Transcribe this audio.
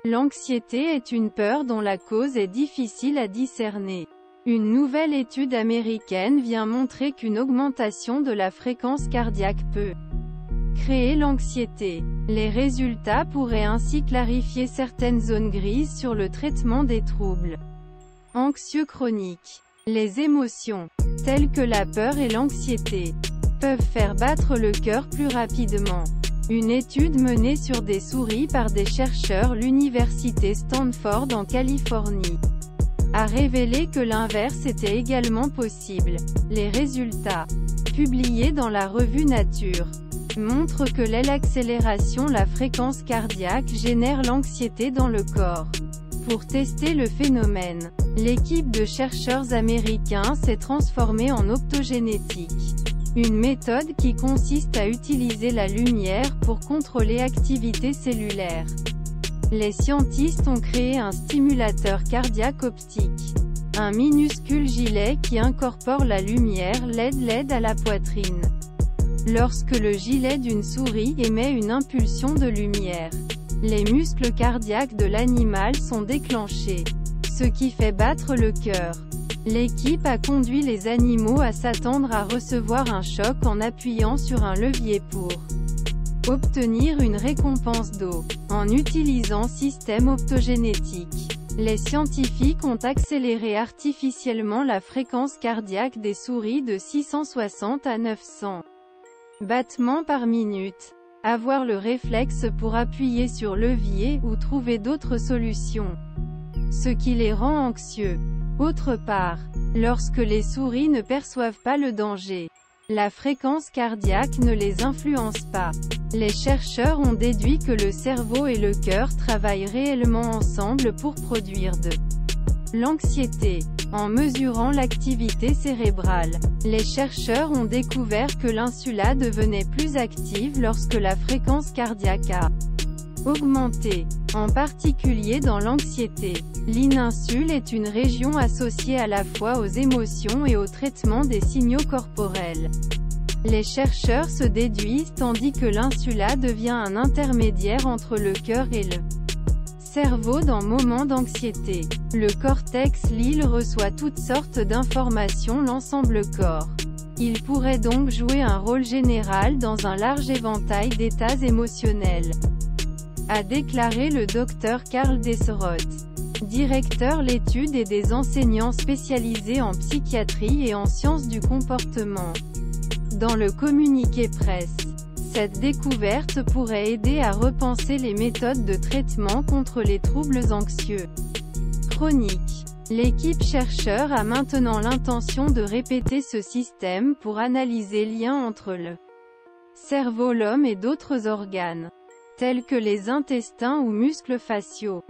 L'anxiété est une peur dont la cause est difficile à discerner. Une nouvelle étude américaine vient montrer qu'une augmentation de la fréquence cardiaque peut créer l'anxiété. Les résultats pourraient ainsi clarifier certaines zones grises sur le traitement des troubles anxieux chroniques. Les émotions, telles que la peur et l'anxiété, peuvent faire battre le cœur plus rapidement. Une étude menée sur des souris par des chercheurs l'université Stanford en Californie a révélé que l'inverse était également possible. Les résultats, publiés dans la revue Nature, montrent que l'accélération la fréquence cardiaque génère l'anxiété dans le corps. Pour tester le phénomène, l'équipe de chercheurs américains s'est transformée en optogénétique, une méthode qui consiste à utiliser la lumière pour contrôler l'activité cellulaire. Les scientifiques ont créé un stimulateur cardiaque optique, un minuscule gilet qui incorpore la lumière LED à la poitrine. Lorsque le gilet d'une souris émet une impulsion de lumière, les muscles cardiaques de l'animal sont déclenchés, ce qui fait battre le cœur. L'équipe a conduit les animaux à s'attendre à recevoir un choc en appuyant sur un levier pour obtenir une récompense d'eau. En utilisant système optogénétique, les scientifiques ont accéléré artificiellement la fréquence cardiaque des souris de 660 à 900 battements par minute. Avoir le réflexe pour appuyer sur levier ou trouver d'autres solutions, ce qui les rend anxieux. Autre part, lorsque les souris ne perçoivent pas le danger, la fréquence cardiaque ne les influence pas. Les chercheurs ont déduit que le cerveau et le cœur travaillent réellement ensemble pour produire de l'anxiété. En mesurant l'activité cérébrale, les chercheurs ont découvert que l'insula devenait plus active lorsque la fréquence cardiaque a augmenté, en particulier dans l'anxiété. L'insule est une région associée à la fois aux émotions et au traitement des signaux corporels. Les chercheurs se déduisent tandis que l'insula devient un intermédiaire entre le cœur et le cerveau dans moments d'anxiété. Le cortex Lille reçoit toutes sortes d'informations l'ensemble corps. Il pourrait donc jouer un rôle général dans un large éventail d'états émotionnels, a déclaré le docteur Karl Desseroth, directeur l'étude et des enseignants spécialisés en psychiatrie et en sciences du comportement. Dans le communiqué presse, cette découverte pourrait aider à repenser les méthodes de traitement contre les troubles anxieux chroniques. L'équipe chercheur a maintenant l'intention de répéter ce système pour analyser liens entre le cerveau, l'homme et d'autres organes, tels que les intestins ou muscles faciaux.